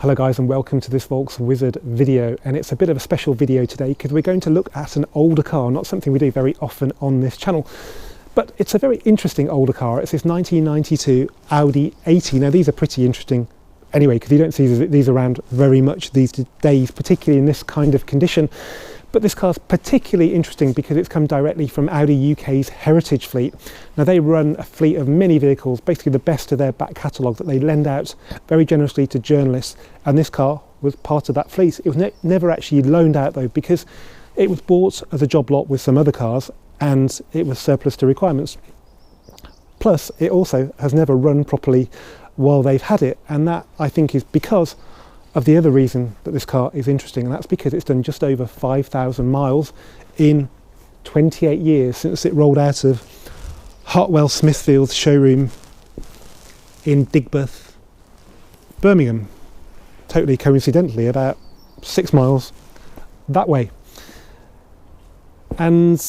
Hello guys, and welcome to this Volks Wizard video, and it's a bit of a special video today because we're going to look at an older car, not something we do very often on this channel, but it's a very interesting older car. It's this 1992 Audi 80. Now these are pretty interesting anyway because you don't see these around very much these days, particularly in this kind of condition. But this car's particularly interesting because it's come directly from Audi UK's heritage fleet. Now they run a fleet of many vehicles, basically the best of their back catalogue, that they lend out very generously to journalists, and this car was part of that fleet. It was never actually loaned out though, because it was bought as a job lot with some other cars and it was surplus to requirements. Plus it also has never run properly while they've had it, and that I think is because of the other reason that this car is interesting, and that's because it's done just over 5,000 miles in 28 years since it rolled out of Hartwell Smithfield's showroom in Digbeth, Birmingham, totally coincidentally about 6 miles that way. And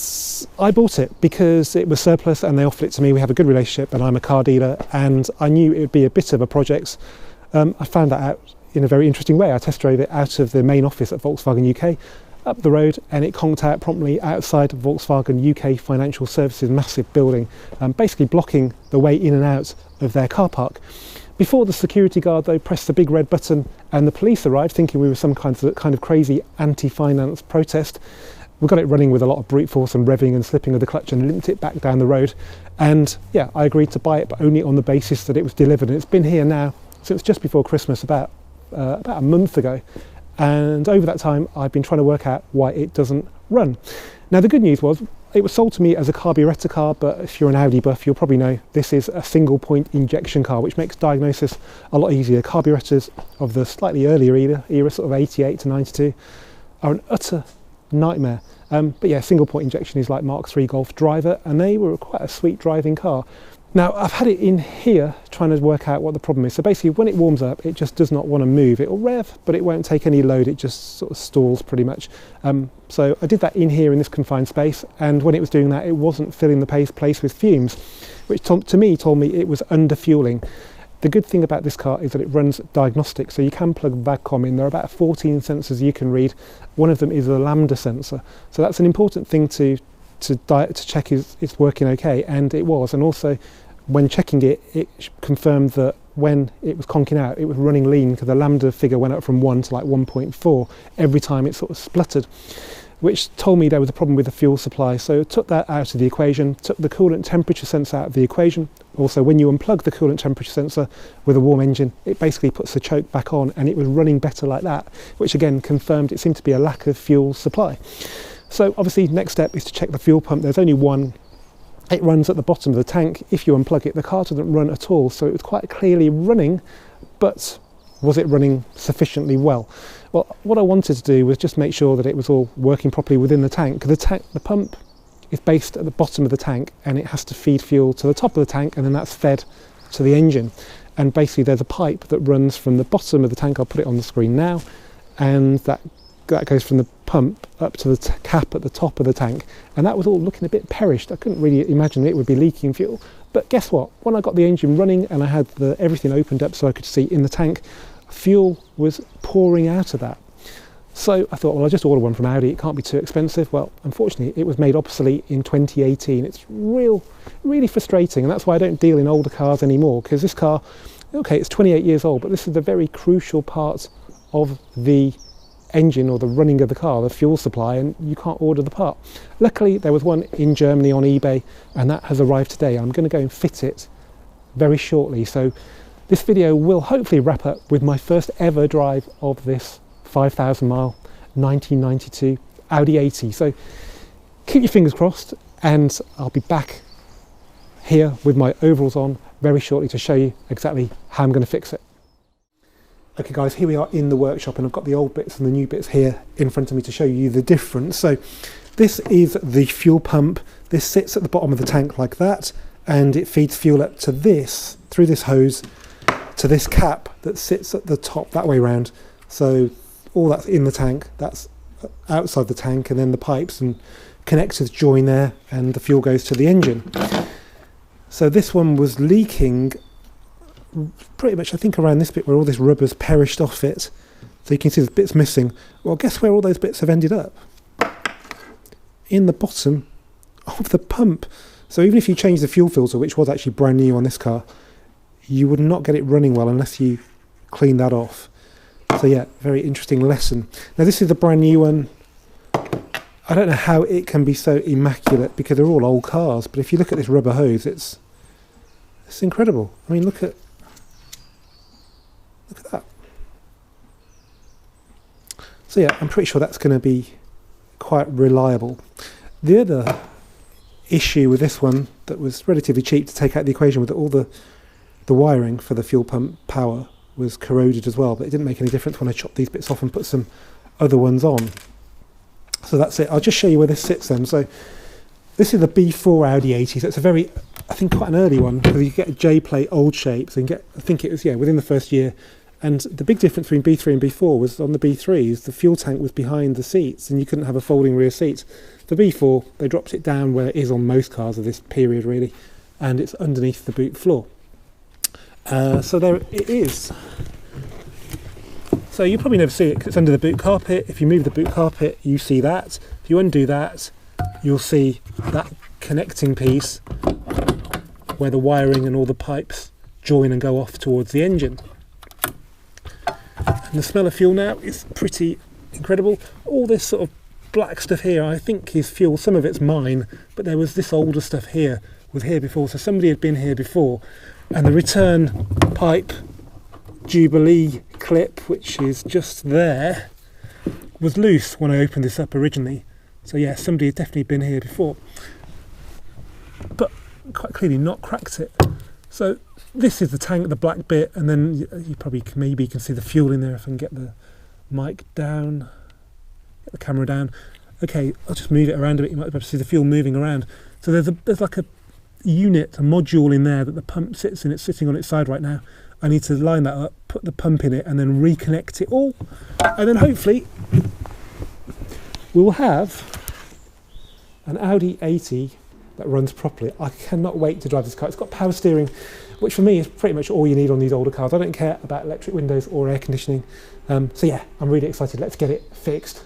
I bought it because it was surplus and they offered it to me. We have a good relationship and I'm a car dealer, and I knew it would be a bit of a project. I found that out in a very interesting way. I test drove it out of the main office at Volkswagen UK up the road, and it conked out promptly outside Volkswagen UK Financial Services massive building, basically blocking the way in and out of their car park. Before the security guard though pressed the big red button and the police arrived, thinking we were some kind of crazy anti-finance protest, we got it running with a lot of brute force and revving and slipping of the clutch and limped it back down the road. And yeah, I agreed to buy it, but only on the basis that it was delivered. And it's been here now since just before Christmas, about a month ago, and over that time I've been trying to work out why it doesn't run. Now the good news was it was sold to me as a carburettor car, but if you're an Audi buff you'll probably know this is a single point injection car, which makes diagnosis a lot easier. Carburettors of the slightly earlier era, sort of 88 to 92, are an utter nightmare. But yeah, single point injection is like Mark III Golf driver, and they were quite a sweet driving car. Now I've had it in here trying to work out what the problem is. So basically when it warms up it just does not want to move. It'll rev but it won't take any load, it just sort of stalls pretty much. So I did that in here in this confined space, and when it was doing that it wasn't filling the place with fumes, which to me told me it was under fueling. The good thing about this car is that it runs Diagnostics, so you can plug VAGCOM in. There are about 14 sensors you can read. One of them is a lambda sensor, so that's an important thing to check it's working okay, and it was. And also when checking it, it confirmed that when it was conking out it was running lean, because the lambda figure went up from 1 to like 1.4 every time it sort of spluttered, which told me there was a problem with the fuel supply. So I took that out of the equation, took the coolant temperature sensor out of the equation. Also, when you unplug the coolant temperature sensor with a warm engine, it basically puts the choke back on, and it was running better like that, which again confirmed it seemed to be a lack of fuel supply. So obviously next step is to check the fuel pump. There's only one. It runs at the bottom of the tank. If you unplug it, the car doesn't run at all. So it was quite clearly running, but was it running sufficiently well? Well, what I wanted to do was just make sure that it was all working properly within the tank. The pump is based at the bottom of the tank, and it has to feed fuel to the top of the tank, and then that's fed to the engine. And basically there's a pipe that runs from the bottom of the tank. I'll put it on the screen now, and that goes from the pump up to the cap at the top of the tank, and that was all looking a bit perished. I couldn't really imagine it would be leaking fuel, but guess what? When I got the engine running and I had everything opened up so I could see in the tank, fuel was pouring out of that. So I thought, well, I'll just order one from Audi, it can't be too expensive. Well, unfortunately it was made obsolete in 2018. It's really frustrating, and that's why I don't deal in older cars anymore, because this car, okay, it's 28 years old, but this is the very crucial part of the engine or the running of the car, the fuel supply, and you can't order the part. Luckily there was one in Germany on eBay, and that has arrived today. I'm going to go and fit it very shortly. So this video will hopefully wrap up with my first ever drive of this 5,000 mile 1992 Audi 80. So keep your fingers crossed, and I'll be back here with my overalls on very shortly to show you exactly how I'm going to fix it. Okay guys, here we are in the workshop, and I've got the old bits and the new bits here in front of me to show you the difference. So this is the fuel pump. This sits at the bottom of the tank like that, and it feeds fuel up to this, through this hose, to this cap that sits at the top that way round. So all that's in the tank, that's outside the tank, and then the pipes and connectors join there, and the fuel goes to the engine. So this one was leaking pretty much, I think, around this bit where all this rubber's perished off it. So you can see there's bits missing. Well, guess where all those bits have ended up? In the bottom of the pump. So even if you change the fuel filter, which was actually brand new on this car, you would not get it running well unless you clean that off. So yeah, very interesting lesson. Now this is the brand new one. I don't know how it can be so immaculate because they're all old cars, but if you look at this rubber hose, it's incredible. I mean, look at that. So yeah, I'm pretty sure that's going to be quite reliable. The other issue with this one that was relatively cheap to take out the equation was that all the wiring for the fuel pump power was corroded as well, but it didn't make any difference when I chopped these bits off and put some other ones on. So that's it. I'll just show you where this sits then. So this is the B4 Audi 80, so it's a very, I think, quite an early one, because you get a J-plate old shape, so you can get, I think it was, yeah, within the first year. And the big difference between B3 and B4 was on the B3s, the fuel tank was behind the seats and you couldn't have a folding rear seat. The B4, they dropped it down where it is on most cars of this period really, and it's underneath the boot floor. So there it is. So you probably never see it because it's under the boot carpet. If you move the boot carpet, you see that. If you undo that, you'll see that connecting piece where the wiring and all the pipes join and go off towards the engine. And the smell of fuel now is pretty incredible. All this sort of black stuff here, I think is fuel. Some of it's mine, but there was this older stuff here, was here before. So somebody had been here before. And the return pipe Jubilee clip, which is just there, was loose when I opened this up originally. So yeah, somebody had definitely been here before. But quite clearly not cracked it. So this is the tank, the black bit, and then you probably maybe can see the fuel in there if I can get the mic down, get the camera down. Okay, I'll just move it around a bit, you might be able to see the fuel moving around. So there's like a unit, a module in there that the pump sits in. It's sitting on its side right now. I need to line that up, put the pump in it, and then reconnect it all. And then hopefully we will have an Audi 80 that runs properly. I cannot wait to drive this car. It's got power steering, which for me is pretty much all you need on these older cars. I don't care about electric windows or air conditioning. So yeah, I'm really excited. Let's get it fixed.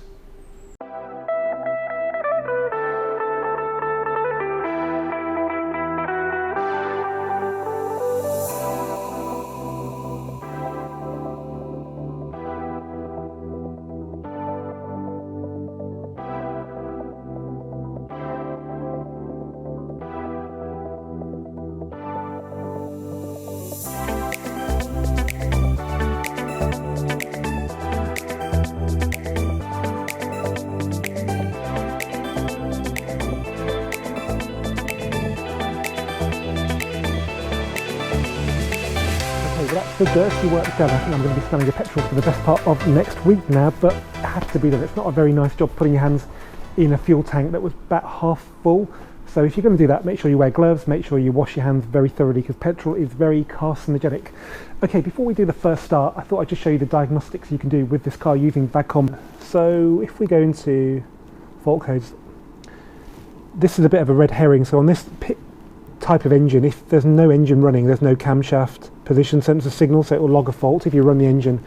That's the dirty work done. I think I'm going to be smelling the petrol for the best part of next week now, but it has to be done. It's not a very nice job putting your hands in a fuel tank that was about half full. So if you're going to do that, make sure you wear gloves, make sure you wash your hands very thoroughly because petrol is very carcinogenic. Okay, before we do the first start, I thought I'd just show you the diagnostics you can do with this car using VAGCOM. So if we go into fault codes, this is a bit of a red herring. So on this type of engine, if there's no engine running, there's no camshaft position sensor signal, so it will log a fault. If you run the engine,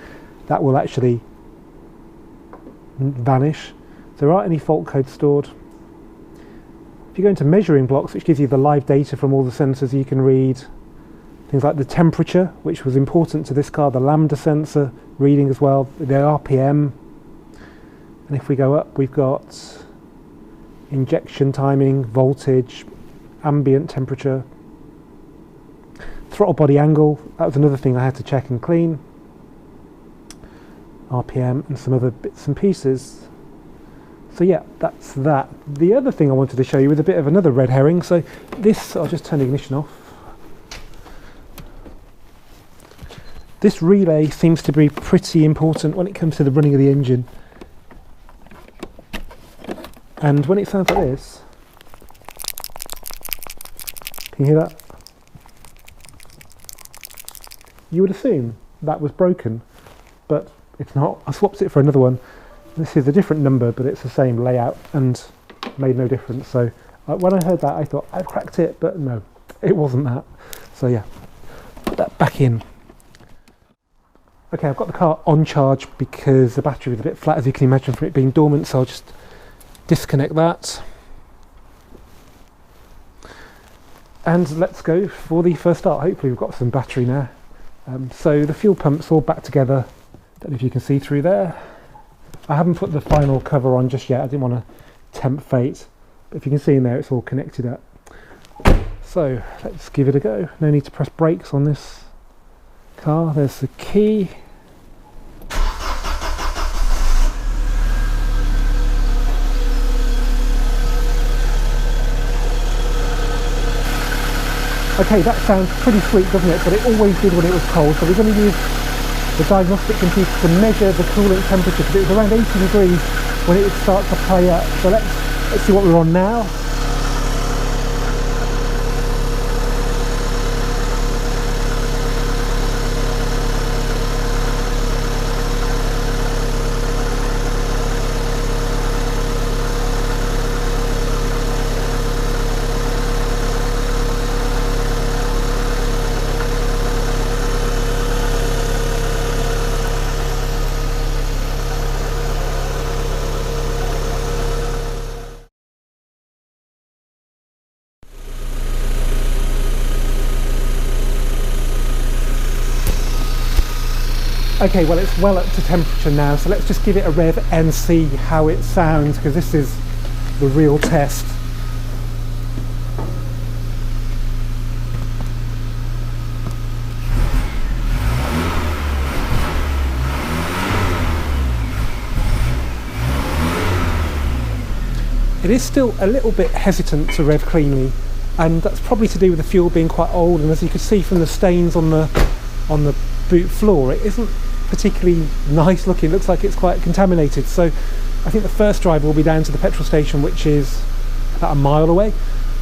that will actually vanish. There aren't any fault codes stored. If you go into measuring blocks, which gives you the live data from all the sensors, you can read things like the temperature, which was important to this car, the lambda sensor reading as well, the RPM, and if we go up, we've got injection timing, voltage, ambient temperature, throttle body angle, that was another thing I had to check and clean, RPM and some other bits and pieces. So yeah, that's that. The other thing I wanted to show you was a bit of another red herring. So this, I'll just turn the ignition off. This relay seems to be pretty important when it comes to the running of the engine. And when it sounds like this, can you hear that? You would assume that was broken, but it's not. I swapped it for another one. This is a different number, but it's the same layout and made no difference. So when I heard that, I thought I've cracked it, but no, it wasn't that. So yeah, put that back in. Okay, I've got the car on charge because the battery was a bit flat, as you can imagine, from it being dormant, so I'll just disconnect that. And let's go for the first start. Hopefully we've got some battery now. So the fuel pump's all back together. Don't know if you can see through there. I haven't put the final cover on just yet. I didn't want to tempt fate. But if you can see in there, it's all connected up. So let's give it a go. No need to press brakes on this car. There's the key. Okay, that sounds pretty sweet, doesn't it? But it always did when it was cold. So we're going to use the diagnostic computer to measure the coolant temperature, because it was around 80 degrees when it would start to play up. So let's see what we're on now. Okay, well, it's well up to temperature now, so let's just give it a rev and see how it sounds, because this is the real test. It is still a little bit hesitant to rev cleanly, and that's probably to do with the fuel being quite old, and as you can see from the stains on the boot floor, it isn't particularly nice looking. It looks like it's quite contaminated. So I think the first drive will be down to the petrol station, which is about a mile away.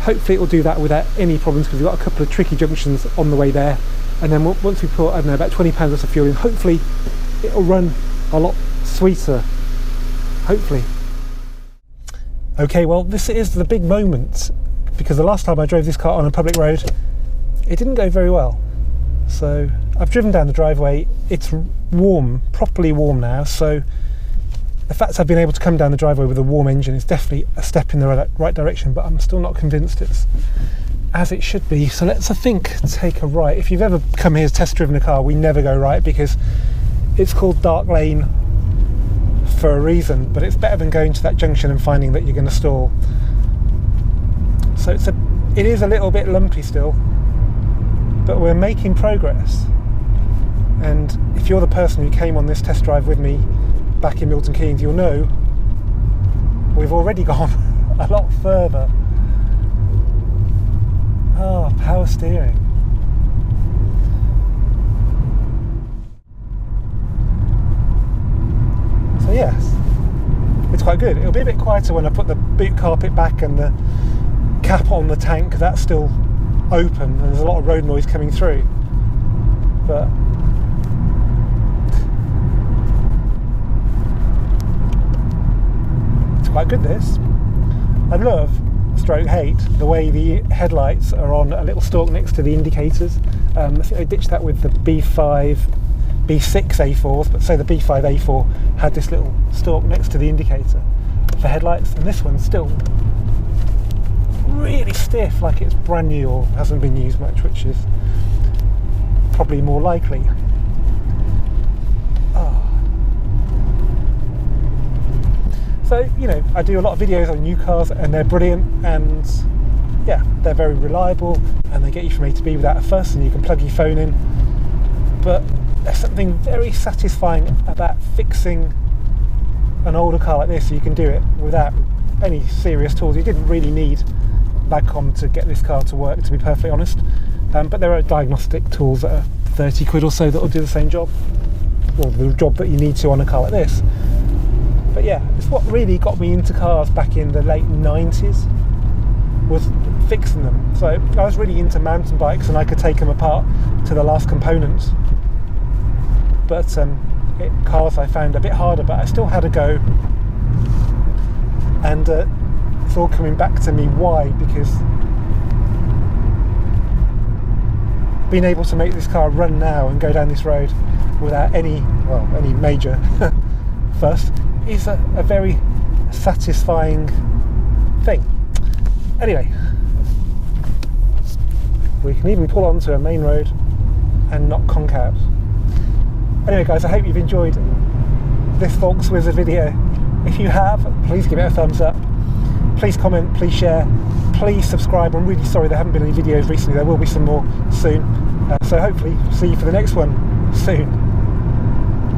Hopefully it will do that without any problems, because we've got a couple of tricky junctions on the way there, and then once we put, I don't know, about 20 pounds worth of fuel in, hopefully it'll run a lot sweeter, hopefully. Okay, well, this is the big moment, because the last time I drove this car on a public road, it didn't go very well. So I've driven down the driveway, it's warm, properly warm now, so the fact I've been able to come down the driveway with a warm engine is definitely a step in the right direction, but I'm still not convinced it's as it should be. So let's, I think, take a right. If you've ever come here to test driven a car, we never go right, because it's called dark lane for a reason, but it's better than going to that junction and finding that you're going to stall. So it is a little bit lumpy still, but we're making progress. And if you're the person who came on this test drive with me back in Milton Keynes, you'll know we've already gone a lot further. Oh, power steering. So yes, it's quite good. It'll be a bit quieter when I put the boot carpet back and the cap on the tank, because that's still open and there's a lot of road noise coming through, but it's quite good. This, I love, stroke hate, the way the headlights are on a little stalk next to the indicators. I think I ditched that with the B6 A4s, but say the B5 A4 had this little stalk next to the indicator for headlights, and this one's still really stiff, like it's brand new or hasn't been used much, which is probably more likely. So, you know, I do a lot of videos on new cars and they're brilliant, and yeah, they're very reliable and they get you from A to B without a fuss, and you can plug your phone in. But there's something very satisfying about fixing an older car like this. You can do it without any serious tools. You didn't really need Bagcom to get this car to work, to be perfectly honest, but there are diagnostic tools that are 30 quid or so that will do the same job, or the job that you need to on a car like this. But yeah, it's what really got me into cars back in the late 90s, was fixing them. So I was really into mountain bikes and I could take them apart to the last components, but cars I found a bit harder, but I still had a go. And it's all coming back to me. Why? Because being able to make this car run now and go down this road without any major fuss is a very satisfying thing. Anyway, we can even pull onto a main road and not conk out. Anyway guys, I hope you've enjoyed this Volks Wizard video. If you have, please give it a thumbs up. Please comment, please share, please subscribe. I'm really sorry there haven't been any videos recently. There will be some more soon. So hopefully see you for the next one soon.